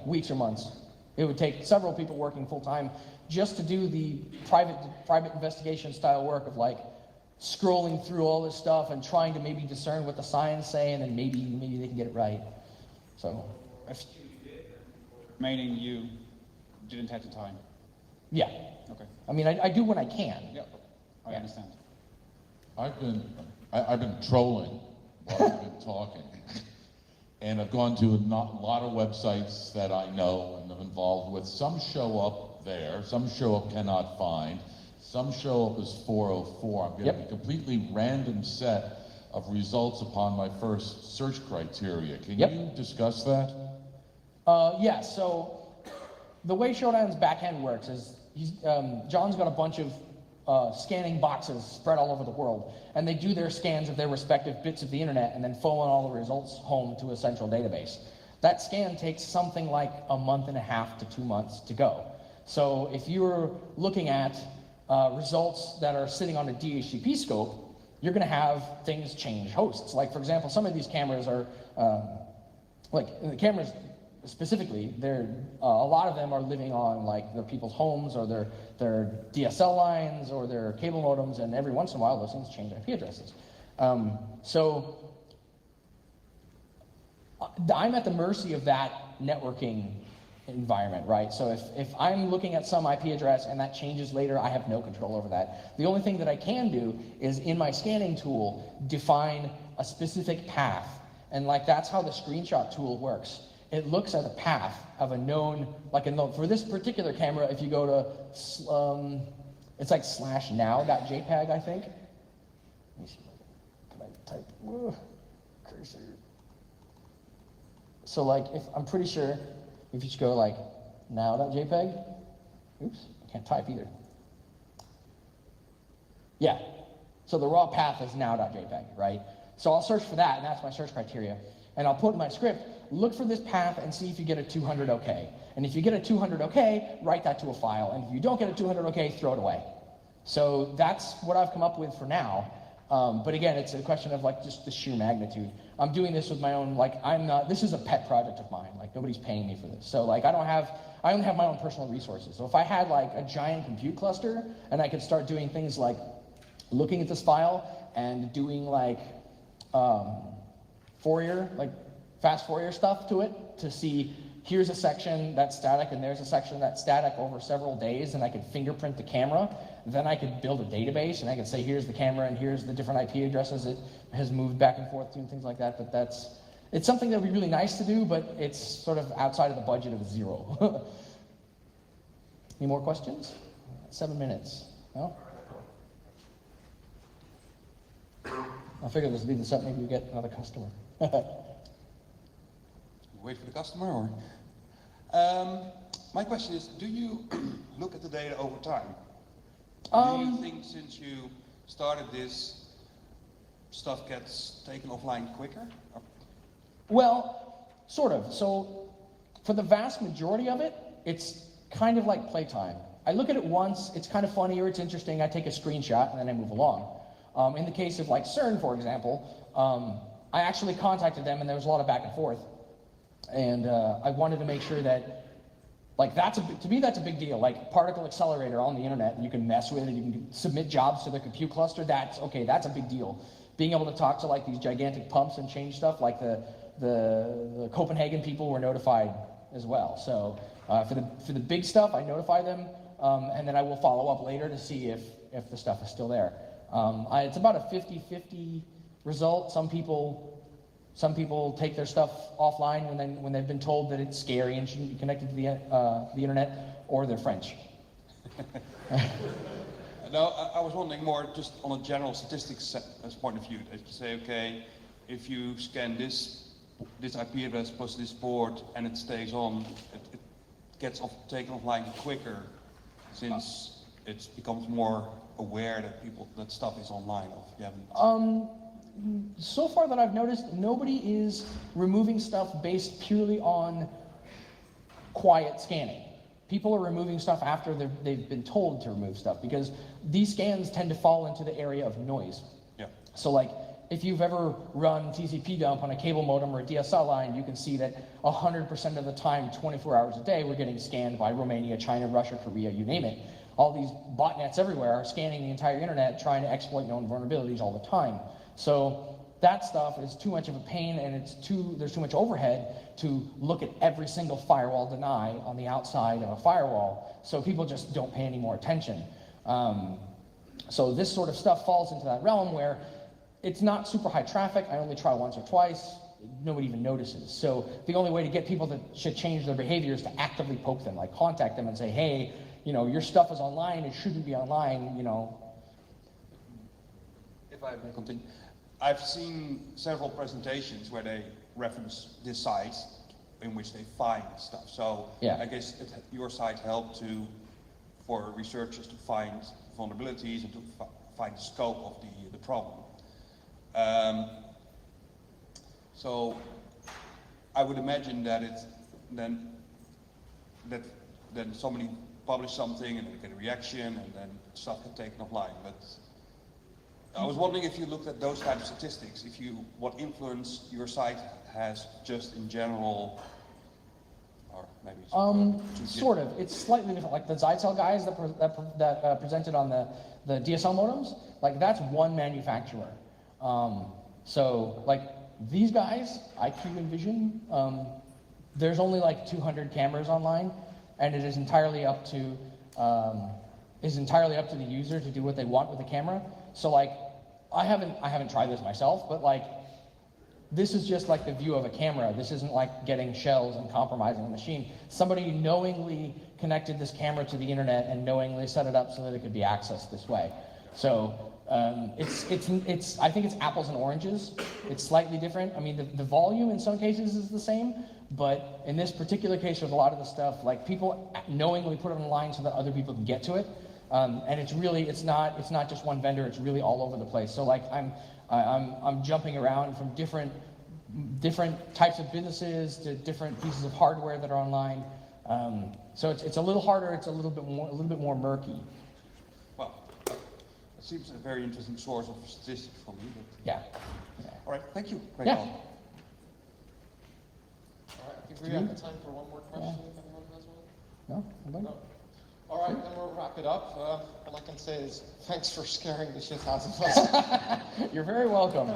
Weeks or months. It would take several people working full time just to do the private investigation style work of like, scrolling through all this stuff and trying to maybe discern what the signs say, and then maybe they can get it right. So, Meaning you didn't have the time. yeah. Okay. I mean, I do when I can. Yeah, I understand. I've been trolling while I've been talking, and I've gone to a lot of websites that I know and I'm involved with. Some show up there, some show up cannot find, some show up as 404. I'm getting a completely random set of results upon my first search criteria. Can you discuss that? Yeah, so the way Shodan's backend works is John's got a bunch of scanning boxes spread all over the world, and they do their scans of their respective bits of the internet and then phone all the results home to a central database. That scan takes something like a month and a half to 2 months to go. So if you're looking at results that are sitting on a DHCP scope, you're going to have things change hosts. Like, for example, some of these cameras are, like the cameras specifically, a lot of them are living on like their people's homes or their DSL lines or their cable modems, and every once in a while those things change IP addresses. So I'm at the mercy of that networking environment, right? So if I'm looking at some IP address and that changes later, I have no control over that. The only thing that I can do is in my scanning tool define a specific path, and like that's how the screenshot tool works. It looks at a path of a known, for this particular camera, if you go to, it's like /now.jpg, I think. Let me see, can I type, cursor. So like, I'm pretty sure, if you just go like now.jpg, oops, I can't type either. Yeah, so the raw path is now.jpg, right? So I'll search for that, and that's my search criteria. And I'll put in my script, look for this path and see if you get a 200 OK. And if you get a 200 OK, write that to a file. And if you don't get a 200 OK, throw it away. So that's what I've come up with for now. But again, it's a question of like just the sheer magnitude. I'm doing this with my own, this is a pet project of mine. Like nobody's paying me for this. So like I only have my own personal resources. So if I had like a giant compute cluster and I could start doing things like looking at this file and doing like fast Fourier stuff to it to see here's a section that's static and there's a section that's static over several days, and I could fingerprint the camera. Then I could build a database and I could say here's the camera and here's the different IP addresses it has moved back and forth to and things like that. But it's something that would be really nice to do, but it's sort of outside of the budget of zero. Any more questions? 7 minutes. No? I figure let's leave this up, maybe we get another customer. Wait for the customer, or? My question is, do you look at the data over time? Do you think since you started this, stuff gets taken offline quicker? Well, sort of. So for the vast majority of it, it's kind of like playtime. I look at it once, it's kind of funny or it's interesting, I take a screenshot and then I move along. In the case of like CERN, for example, I actually contacted them and there was a lot of back and forth. And I wanted to make sure that, like, to me that's a big deal. Like particle accelerator on the internet, you can mess with it, you can submit jobs to the compute cluster, that's a big deal. Being able to talk to like these gigantic pumps and change stuff, like the Copenhagen people were notified as well. So for the big stuff, I notify them, and then I will follow up later to see if the stuff is still there. It's about a 50-50 result. Some people take their stuff offline when they've been told that it's scary and shouldn't be connected to the internet, or they're French. No, I was wondering more just on a general statistics point of view. That you say, okay, if you scan this IP address plus this port and it stays on, it gets taken offline quicker since it becomes more aware that stuff is online. Or if you haven't. So far that I've noticed, nobody is removing stuff based purely on quiet scanning. People are removing stuff after they've been told to remove stuff, because these scans tend to fall into the area of noise. Yeah. So like, if you've ever run TCP dump on a cable modem or a DSL line, you can see that 100% of the time, 24 hours a day, we're getting scanned by Romania, China, Russia, Korea, you name it. all these botnets everywhere are scanning the entire internet, trying to exploit known vulnerabilities all the time. So that stuff is too much of a pain, and there's too much overhead to look at every single firewall deny on the outside of a firewall. So people just don't pay any more attention. So this sort of stuff falls into that realm where it's not super high traffic. I only try once or twice. Nobody even notices. So the only way to get people to change their behavior is to actively poke them, like contact them and say, hey, you know, your stuff is online. It shouldn't be online, you know. If I may continue, I've seen several presentations where they reference this site in which they find stuff. So yeah. I guess your site helped for researchers to find vulnerabilities and to find the scope of the problem. So I would imagine that then somebody publish something and they get a reaction and then stuff get taken offline. But I was wondering if you looked at those kind of statistics, what influence your site has just in general, or maybe sort of. It's slightly different. Like the Zytel guys that presented on the DSL modems, like that's one manufacturer. So like these guys, IQ and Vision, there's only like 200 cameras online, and it is entirely up to the user to do what they want with the camera. So like, I haven't tried this myself, but like, this is just like the view of a camera. This isn't like getting shells and compromising the machine. Somebody knowingly connected this camera to the internet and knowingly set it up so that it could be accessed this way. So I think it's apples and oranges. It's slightly different. I mean, the volume in some cases is the same, but in this particular case with a lot of the stuff, like people knowingly put it online so that other people can get to it. And it's not just one vendor, it's really all over the place. So like I'm jumping around from different types of businesses to different pieces of hardware that are online. So it's a little harder, it's a little bit more murky. Well, it seems a very interesting source of statistics for me. But yeah. All right, thank you. Yeah. All right, I think we have time for one more question, if anyone has one. No? Nobody? No. All right, then we'll wrap it up. All I can say is thanks for scaring the shit out of us. You're very welcome.